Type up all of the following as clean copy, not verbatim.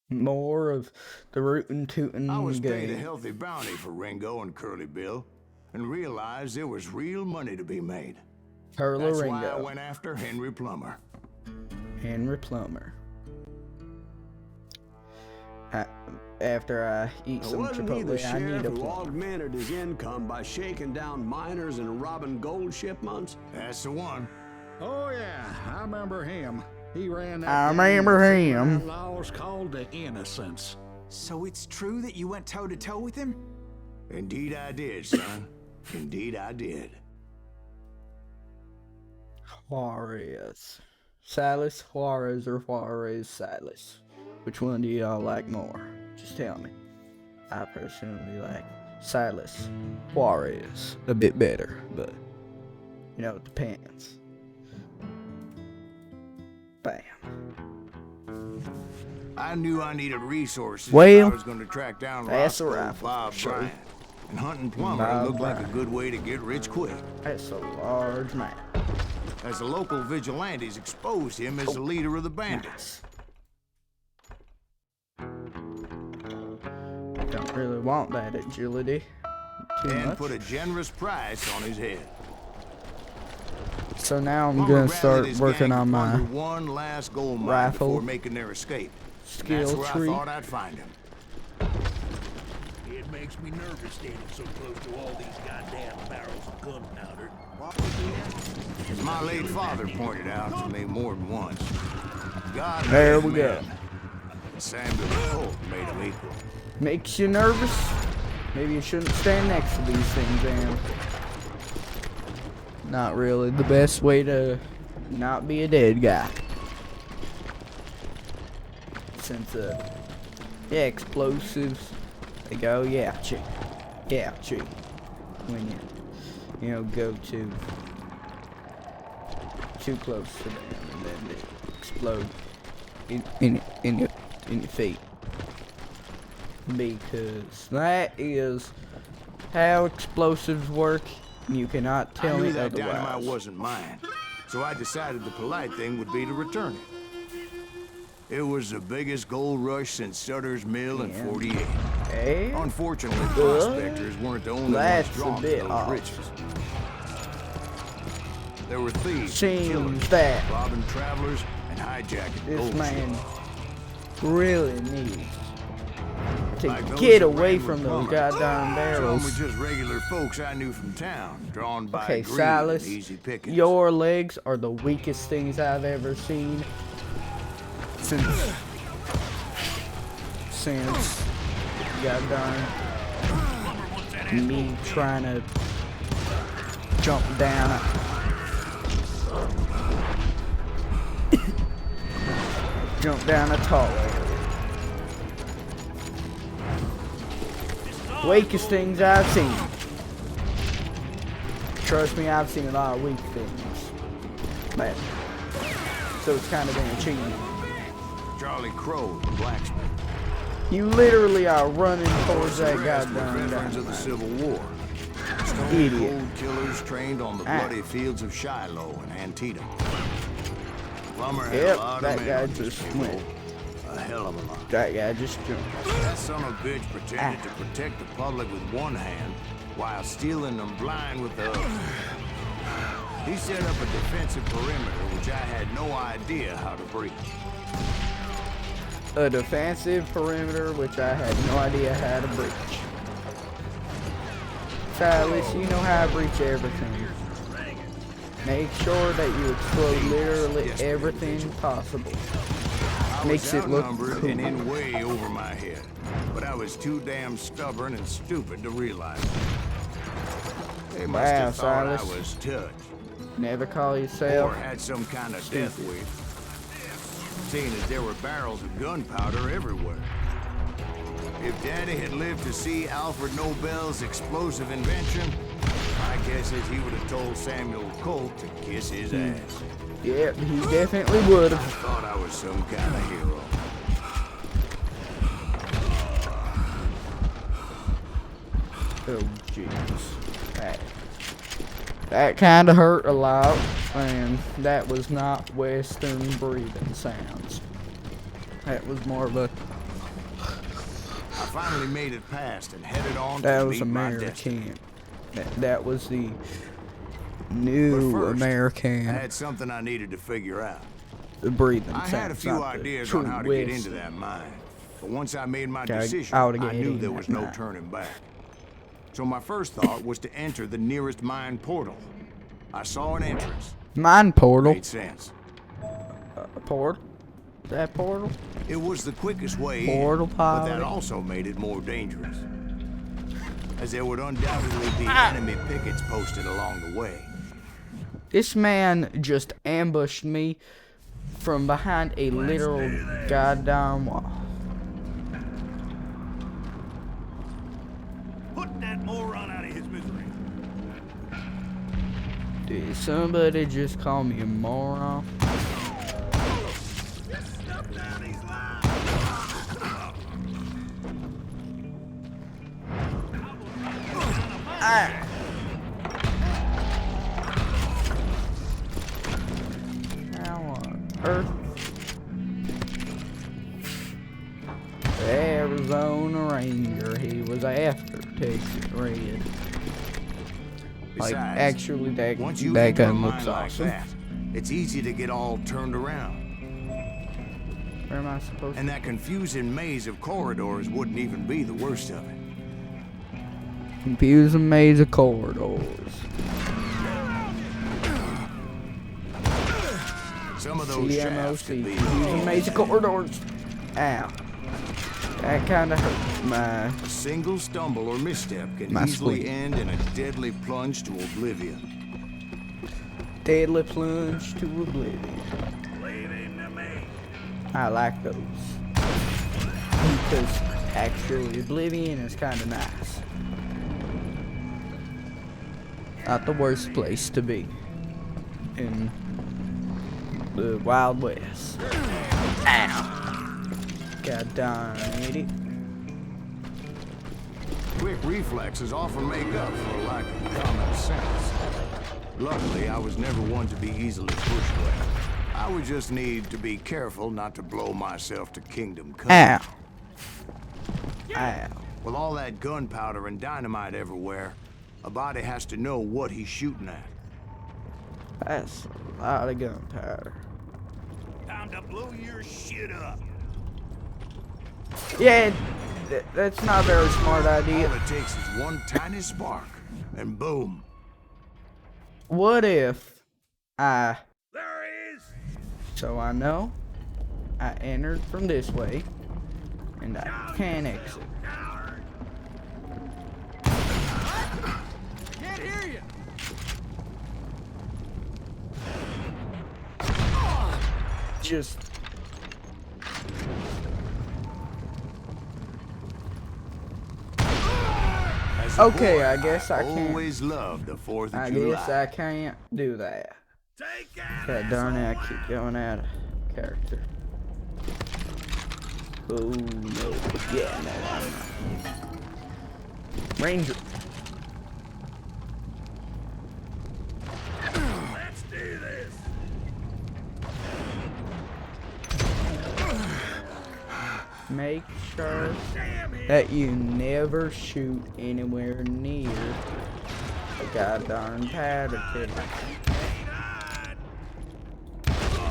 More of the rootin' tootin' I was paid a game. healthy bounty for Ringo and Curly Bill, and realized there was real money to be made. Perla That's why I Ringo. went after Henry Plummer. Henry Plummer. After I eat some Wasn't he the Chipotle, I need sheriff a who plumber. augmented his income by shaking down miners and robbing gold shipments? That's the one. Oh yeah, I remember him. He ran that I gang remember of him. outlaws called the Innocents. So it's true that you went toe-to-toe with him? Indeed I did, son. Indeed I did. Juarez. Silas Juarez or Juarez Silas? Which one do y'all like more? Just tell me. I personally like Silas Juarez a bit better, but you know, it depends. Bam. I knew I needed resources Well, if I was going to track down that's a Roscoe rifle, Bob sure. Bryant. And hunting Plummer Bob looked like a Bryant. good way to get rich quick. That's a large map. As the local vigilantes exposed him as the leader of the bandits. Don't really want that agility too And much. put a generous price on his head. So now I'm Plummer gonna rallied start his working gang on to my plunder one last gold mine rifle before making their escape. skill That's where tree. I thought I'd find him. It makes me nervous standing so close to all these goddamn barrels of gunpowder. As my late father pointed out to me more than once, God There made we go. men, and Samuel Colt made them equal. Makes you nervous? Maybe you shouldn't stand next to these things, Am. Not really the best way to not be a dead guy. Since yeah, explosives, they go yeah, gee. When you know, go too close to them, and then they explode in your feet. Because that is how explosives work. You cannot I tell knew me that otherwise. dynamite wasn't mine, so I decided the polite thing would be to return it. It was the biggest gold rush since Sutter's Mill in Yeah. '48. Hey, Unfortunately, prospectors weren't the only that's ones a drawn to bit those off. riches. There were thieves, and Seems killers, that robbing travelers, and hijacking this gold man ships. really needs to Like those get that away ran from with those Plummer. goddamn Some barrels. were just regular folks I knew from town, drawn by Okay, greed Silas, and easy pickings. your legs are the weakest things I've ever seen since goddamn me trying to jump down a tall area. Weakest things I've seen. Trust me, I've seen a lot of weak things. Man. So it's kind of an achievement. Charlie Crow, the blacksmith. You literally are running towards The that rest were goddamn veterans of the dynamite. Civil War. Stone Idiot. cold killers trained on the bloody fields of Shiloh and Antietam. Plummer had a Yep, lot that of guy men, just people. went. A hell of a lot. That guy just jumped. That son of a bitch pretended to protect the public with one hand while stealing them blind with the other. He set up a defensive perimeter which I had no idea how to breach. A defensive perimeter, which I had no idea how to breach. Silas, you know how to breach everything. Make sure that you explode literally everything possible. I Makes was it look outnumbered cool. and in way over my head, but I was too damn stubborn and stupid to realize it. They must Wow, have thought I Silas. was touched Never call or yourself. had some kind of death wish, seeing as there were barrels of gunpowder everywhere. If Daddy had lived to see Alfred Nobel's explosive invention, my guess is he would have told Samuel Colt to kiss his ass. Yep, he definitely would I have. thought I was some kind of hero. Oh, jeez. That kind of hurt a lot, and that was not Western breathing sounds. That was more of a I finally made it past and headed on That to was meet my destiny. American. That was the But new first, I American. had something I needed to figure out. The breathing I had a sounds, few not the ideas true on how to get West. into that mine. But once I made my Okay, decision, I would've I get knew in there that was no mine. turning back. So my first thought was to enter the nearest mine portal. I saw an entrance. Mine portal. Made sense. A portal? Is that portal? It was the quickest way Portal in, but that pilot. also made it more dangerous. As there would undoubtedly be enemy pickets posted along the way. This man just ambushed me from behind a literal goddamn wall. Put that moron out of his misery. Did somebody just call me a moron? Just step down these lines. How on earth? The Arizona Ranger, he was after Texas Red. Like, Besides, actually, once you that enter a gun mine looks like awesome. that, it's easy to get all turned around. Where am I supposed And to? that confusing maze of corridors wouldn't even be the worst of it. Confusing maze of corridors. Some of those shafts CMOC. could be Confusing maze of corridors. Ow. That kinda hurt my... a single stumble or misstep can My easily spleen. end in a deadly plunge to oblivion. Deadly plunge to oblivion. Leave him to me. I like those. Because actually oblivion is kinda nice. Not the worst place to be. In the Wild West. Ow. God darn idiot. Quick reflexes often make up for a lack of common sense. Luckily, I was never one to be easily pushed away. I would just need to be careful not to blow myself to kingdom come. Ow. Ow. With all that gunpowder and dynamite everywhere, a body has to know what he's shooting at. That's a lot of gunpowder. Time to blow your shit up. Yeah, that's not a very smart All idea. it takes is one tiny spark, and boom. What if I... There he is. So I know I entered from this way, and I can exit. Coward. Can't hear you. Just... As a Okay, boy, I guess I can't. always loved the 4th of I July. guess I can't do that. Take that. God darn it, I keep going out of character. Oh no. Yeah, no. Ranger. Let's do this. Make sure Damn it. that you never shoot anywhere near a goddamn powder keg.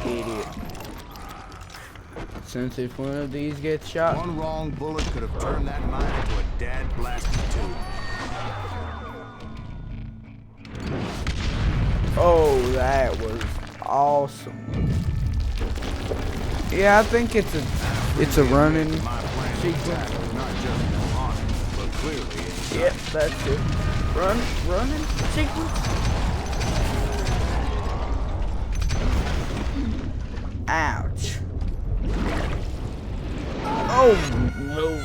Idiot. Since if one of these gets shot, One wrong bullet could have turned that mine into a dad-blasted tube. oh, that was awesome. Yeah, I think it's a running My plan to sequence. attack was not just on, but clearly it's Yep, that's it. Running sequence. Ouch. Oh no.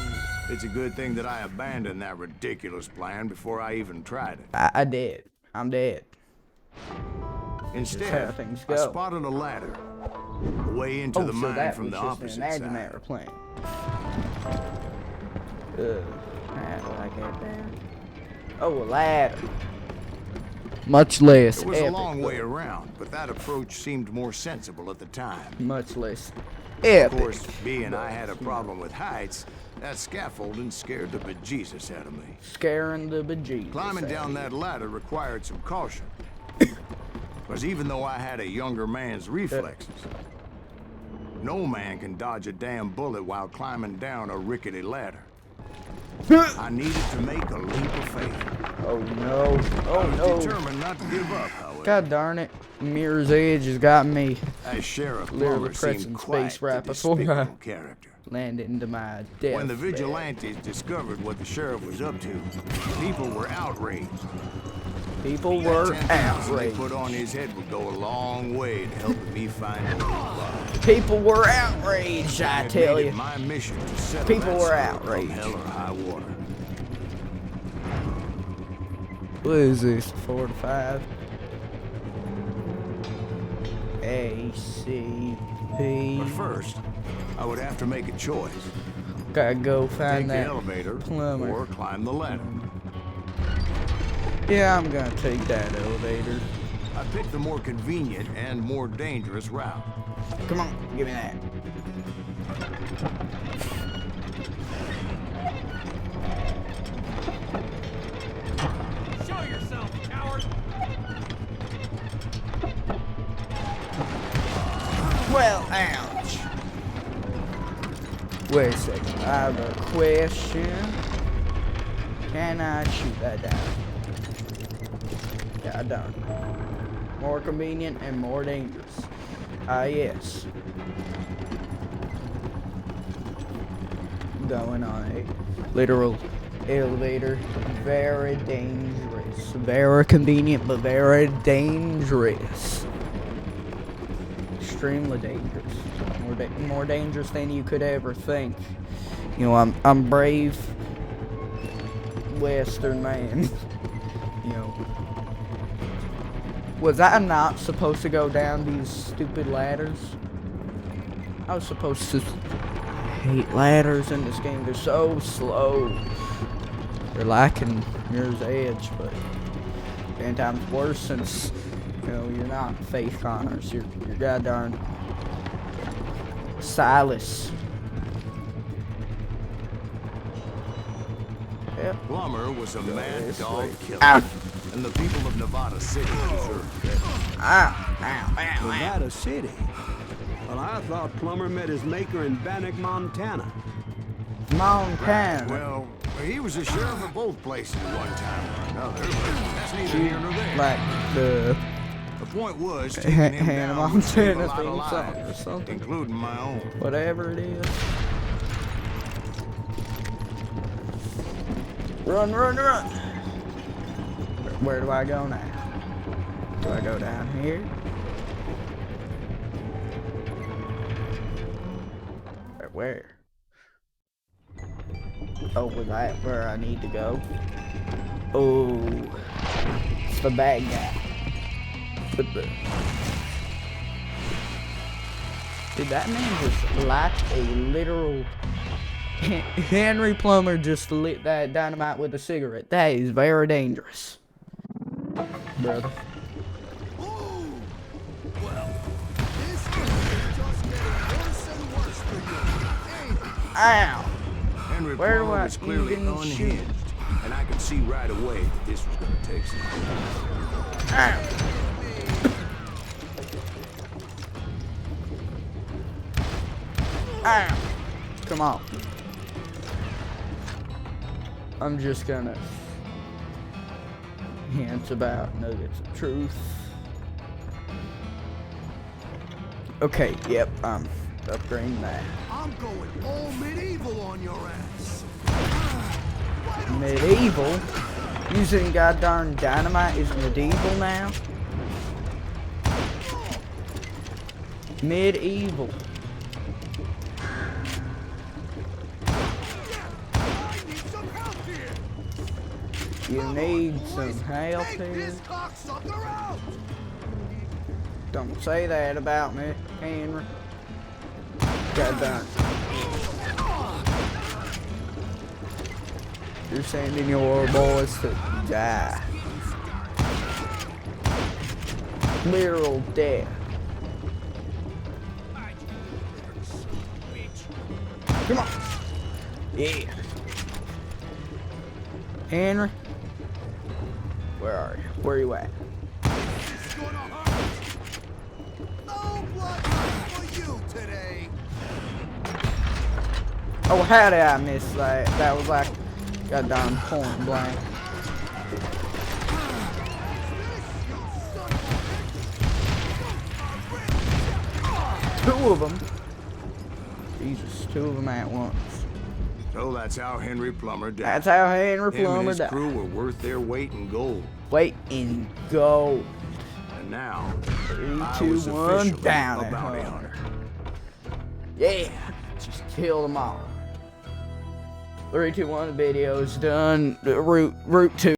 It's a good thing that I abandoned that ridiculous plan before I even tried it. I did. I'm dead. Instead, how things I go. spotted a ladder, a way into Oh, the so mine that from was the just opposite an imaginary side. plane. How do I get there? Oh, a ladder. Much less It was epic, a long way though. around, but that approach seemed more sensible at the time. Much less Epic. Of course, being I had a problem with heights, that scaffolding scared the bejesus out of me. Scaring the bejesus. Climbing down that ladder required some caution. Because even though I had a younger man's reflexes, no man can dodge a damn bullet while climbing down a rickety ladder. I needed to make a leap of faith. Oh no. Oh I was no. determined not to give up, however. God darn it. Mirror's Edge has got me. As Sheriff Literally Plummer pressing seemed quite space right a before I despicable character. landed into my death. When the bed. vigilantes discovered what the sheriff was up to, people were outraged. People were That 10,000 they outraged. put on his head would go a long way to helping me find a body. People were outraged, I It tell made it you. my mission to settle People that were score outraged. From hell or high water. What is this? 4 to 5. A, C, P. But first, I would have to make a choice. Gotta go Take find the that elevator plumber. or climb the ladder. Yeah, I'm gonna take that elevator. I picked the more convenient and more dangerous route. Come on, give me that. Show yourself, coward! Well, ouch. Wait a second, I have a question. Can I shoot that down? Yeah, done. More convenient and more dangerous. Ah, yes. Going on a literal elevator. Very dangerous. Very convenient, but very dangerous. Extremely dangerous. More dangerous than you could ever think. You know, I'm brave Western man. You know. Was I not supposed to go down these stupid ladders? I was supposed to hate ladders in this game. They're so slow. They're lacking Mirror's Edge, but 10 times worse since, you know, you're not Faith Connors. You're goddamn Silas. Yep. Plummer was a mad this dog way. killer. Ow. And the people of Nevada City deserved it. Ow, ow, ow, ow. Nevada City. Well, I thought Plummer met his maker in Bannock, Montana. Montana. Well, he was a sheriff of both places at one time or another, but that's neither here nor there. Like the The point was, taking him Hannah down would save a Montana lot of theme song or lives, something. including my own. Whatever it is. Run, run, run. Where do I go now? Do I go down here? Where? Oh, was that where I need to go? Oh, it's the bad guy. Did that man just light a literal... Henry Plummer just lit that dynamite with a cigarette. That is very dangerous. Brother. Ow! Henry Where do Plummer I was clearly even shoot? unhinged, and I could see right away that this was going to take some Ow! Ow! Come on. I'm just gonna hint about nuggets of truth. Okay, yep, I'm upgrading that. I'm going all medieval on your ass. Medieval? Using goddamn dynamite is medieval now? Medieval. I need some help here. You need some help Take here? this cocksucker out. Don't say that about me, Henry. Goddamn. You're sending your boys to die. Literal death. Come on. Yeah. Henry. Where are you? Where you at? Oh, how did I miss that? That was like goddamn point blank. Two of them. Jesus, two of them at once. So that's how Henry Plummer died. That's how Henry Him Plummer and his died. crew were worth their weight in gold. Wait and go. And now, 3, I 2, was 1, officially down a at bounty home. hunter. Yeah, just kill them all. 3, 2, 1, the video's done. Route 2.